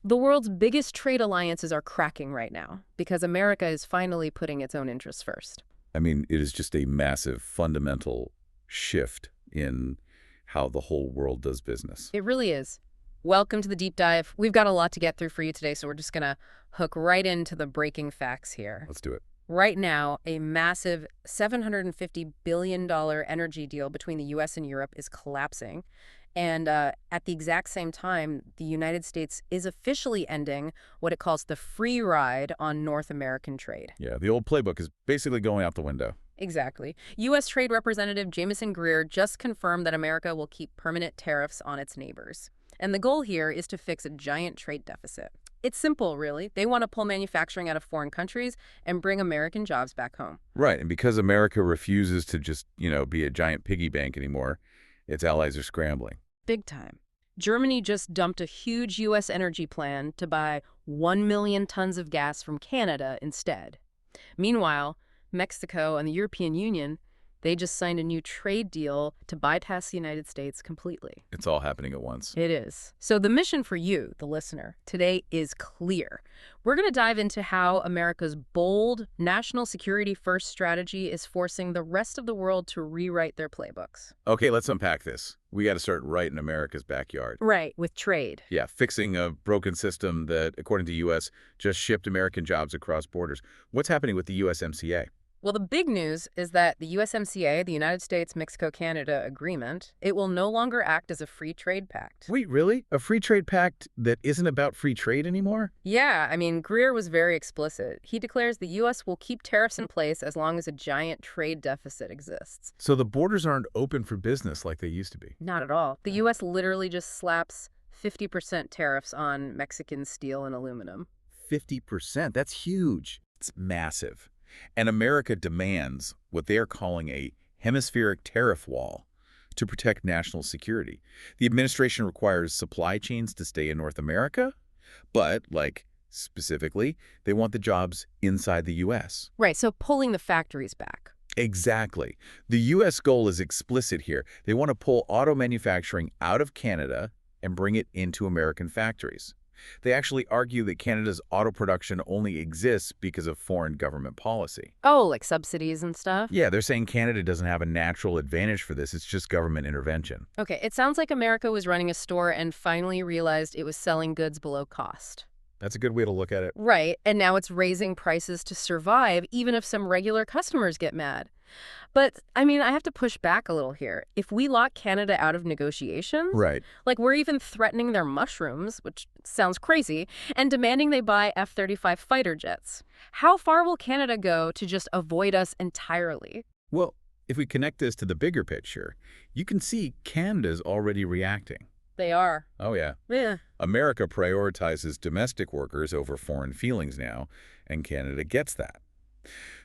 The world's biggest trade alliances are cracking right now because America is finally putting its own interests first. I mean, it is just a massive, fundamental shift in how the whole world does business. It really is. Welcome to the deep dive. We've got a lot to get through for you today, so we're just going to hook right into the breaking facts here. Let's do it. Right now, a massive $750 billion energy deal between the U.S. and Europe is collapsing. And at the exact same time, the United States is officially ending what it calls the free ride on North American trade. Yeah, the old playbook is basically going out the window. Exactly. U.S. Trade Representative Jamieson Greer just confirmed that America will keep permanent tariffs on its neighbors. And the goal here is to fix a giant trade deficit. It's simple, really. They want to pull manufacturing out of foreign countries and bring American jobs back home. Right, and because America refuses to just, be a giant piggy bank anymore, its allies are scrambling. Big time. Germany just dumped a huge U.S. energy plan to buy 1 million tons of gas from Canada instead. Meanwhile, Mexico and the European Union, they just signed a new trade deal to bypass the United States completely. It's all happening at once. It is. So the mission for you, the listener, today is clear. We're going to dive into how America's bold, national security-first strategy is forcing the rest of the world to rewrite their playbooks. Okay, let's unpack this. We got to start right in America's backyard. Right, with trade. Yeah, fixing a broken system that, according to U.S., just shipped American jobs across borders. What's happening with the USMCA? Well, the big news is that the USMCA, the United States-Mexico-Canada Agreement, it will no longer act as a free trade pact. Wait, really? A free trade pact that isn't about free trade anymore? Yeah, I mean, Greer was very explicit. He declares the U.S. will keep tariffs in place as long as a giant trade deficit exists. So the borders aren't open for business like they used to be? Not at all. The U.S. literally just slaps 50% tariffs on Mexican steel and aluminum. 50%? That's huge. It's massive. And America demands what they are calling a hemispheric tariff wall to protect national security. The administration requires supply chains to stay in North America, but, specifically, they want the jobs inside the U.S. Right, so pulling the factories back. Exactly. The U.S. goal is explicit here. They want to pull auto manufacturing out of Canada and bring it into American factories. They actually argue that Canada's auto production only exists because of foreign government policy. Oh, like subsidies and stuff? Yeah, they're saying Canada doesn't have a natural advantage for this. It's just government intervention. Okay, it sounds like America was running a store and finally realized it was selling goods below cost. That's a good way to look at it. Right, and now it's raising prices to survive, even if some regular customers get mad. But, I mean, I have to push back a little here. If we lock Canada out of negotiations, right, we're even threatening their mushrooms, which sounds crazy, and demanding they buy F-35 fighter jets. How far will Canada go to just avoid us entirely? Well, if we connect this to the bigger picture, you can see Canada's already reacting. They are. Oh, yeah. Yeah. America prioritizes domestic workers over foreign feelings now, and Canada gets that.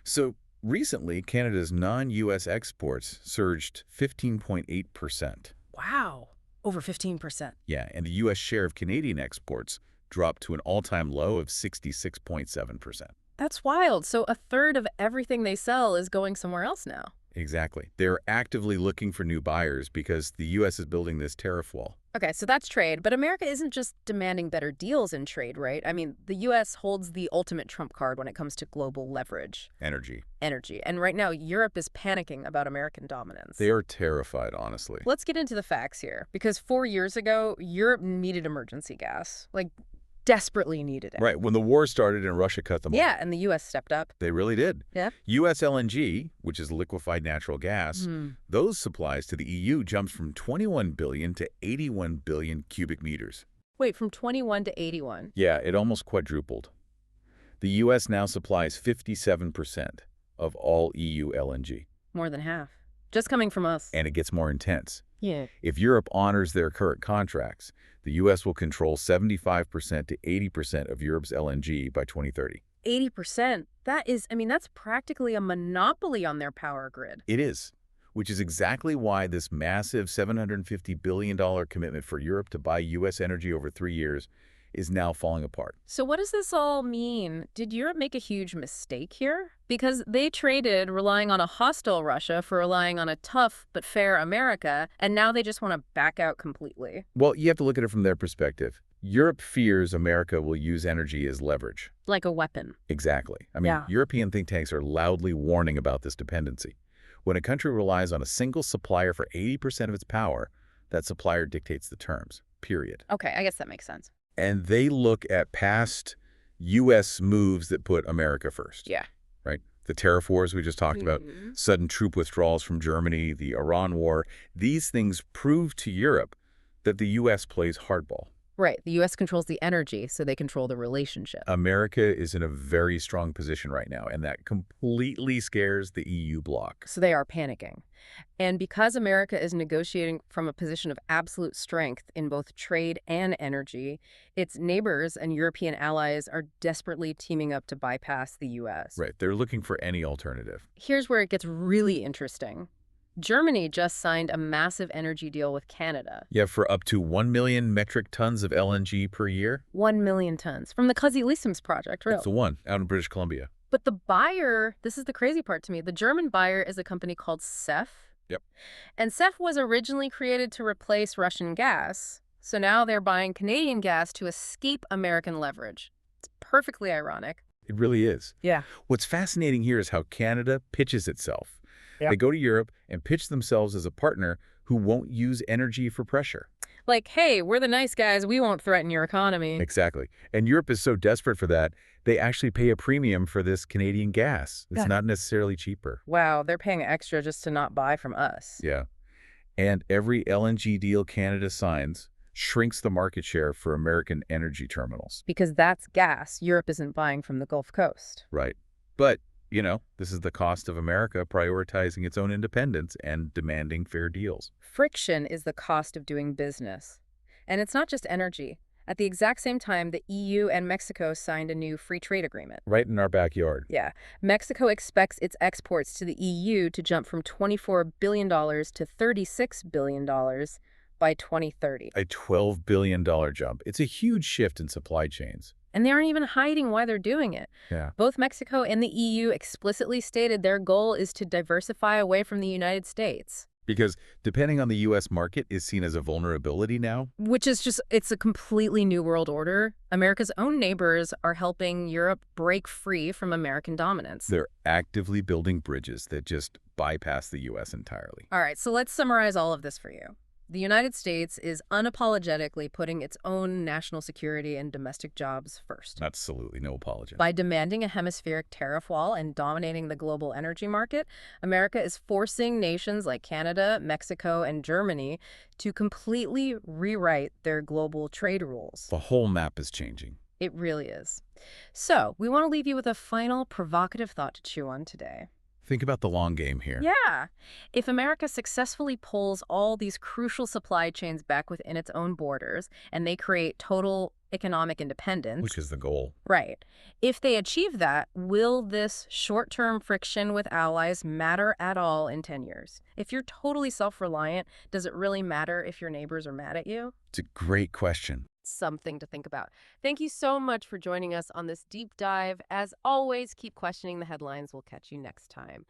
So, recently, Canada's non-U.S. exports surged 15.8%. Wow. Over 15%. Yeah, and the U.S. share of Canadian exports dropped to an all-time low of 66.7%. That's wild. So a third of everything they sell is going somewhere else now. Exactly. They're actively looking for new buyers because the U.S. is building this tariff wall. Okay, so that's trade. But America isn't just demanding better deals in trade, right? I mean, the U.S. holds the ultimate trump card when it comes to global leverage. Energy. And right now, Europe is panicking about American dominance. They are terrified, honestly. Let's get into the facts here. Because 4 years ago, Europe needed emergency gas. Desperately needed it. Right, when the war started and Russia cut them off. Yeah, and the U.S. stepped up. They really did. Yeah. US LNG, which is liquefied natural gas, those supplies to the EU jumped from 21 billion to 81 billion cubic meters. Wait, from 21 to 81? Yeah, it almost quadrupled. The U.S. now supplies 57% of all EU LNG. More than half. Just coming from us. And it gets more intense. Yeah. If Europe honors their current contracts, the U.S. will control 75% to 80% of Europe's LNG by 2030. 80%? That's practically a monopoly on their power grid. It is, which is exactly why this massive $750 billion commitment for Europe to buy U.S. energy over 3 years is now falling apart. So what does this all mean? Did Europe make a huge mistake here? Because they traded relying on a hostile Russia for relying on a tough but fair America, and now they just want to back out completely. Well, you have to look at it from their perspective. Europe fears America will use energy as leverage. Like a weapon. Exactly. I mean, Yeah. European think tanks are loudly warning about this dependency. When a country relies on a single supplier for 80% of its power, that supplier dictates the terms, period. Okay, I guess that makes sense. And they look at past U.S. moves that put America first. Yeah. Right? The tariff wars we just talked about, Mhm. sudden troop withdrawals from Germany, the Iran war. These things prove to Europe that the U.S. plays hardball. Right. The U.S. controls the energy, so they control the relationship. America is in a very strong position right now, and that completely scares the EU bloc. So they are panicking. And because America is negotiating from a position of absolute strength in both trade and energy, its neighbors and European allies are desperately teaming up to bypass the U.S. Right. They're looking for any alternative. Here's where it gets really interesting. Germany just signed a massive energy deal with Canada. Yeah, for up to 1 million metric tons of LNG per year. 1 million tons from the Cozy-Leesoms project, really. That's the one out in British Columbia. But the buyer, this is the crazy part to me, the German buyer is a company called CEF. Yep. And CEF was originally created to replace Russian gas. So now they're buying Canadian gas to escape American leverage. It's perfectly ironic. It really is. Yeah. What's fascinating here is how Canada pitches itself. Yeah. They go to Europe and pitch themselves as a partner who won't use energy for pressure. Like, hey, we're the nice guys. We won't threaten your economy. Exactly. And Europe is so desperate for that, they actually pay a premium for this Canadian gas. It's Yeah. not necessarily cheaper. Wow, they're paying extra just to not buy from us. Yeah. And every LNG deal Canada signs shrinks the market share for American energy terminals. Because that's gas Europe isn't buying from the Gulf Coast. Right. But, this is the cost of America prioritizing its own independence and demanding fair deals. Friction is the cost of doing business. And it's not just energy. At the exact same time, the EU and Mexico signed a new free trade agreement. Right in our backyard. Yeah. Mexico expects its exports to the EU to jump from $24 billion to $36 billion by 2030. A $12 billion jump. It's a huge shift in supply chains. And they aren't even hiding why they're doing it. Yeah. Both Mexico and the EU explicitly stated their goal is to diversify away from the United States. Because depending on the U.S. market is seen as a vulnerability now. Which is just, it's a completely new world order. America's own neighbors are helping Europe break free from American dominance. They're actively building bridges that just bypass the U.S. entirely. All right, so let's summarize all of this for you. The United States is unapologetically putting its own national security and domestic jobs first. Absolutely, no apology. By demanding a hemispheric tariff wall and dominating the global energy market, America is forcing nations like Canada, Mexico, and Germany to completely rewrite their global trade rules. The whole map is changing. It really is. So, we want to leave you with a final provocative thought to chew on today. Think about the long game here. Yeah. If America successfully pulls all these crucial supply chains back within its own borders and they create total economic independence. Which is the goal. Right. If they achieve that, will this short-term friction with allies matter at all in 10 years? If you're totally self-reliant, does it really matter if your neighbors are mad at you? It's a great question. Something to think about. Thank you so much for joining us on this deep dive. As always, keep questioning the headlines. We'll catch you next time.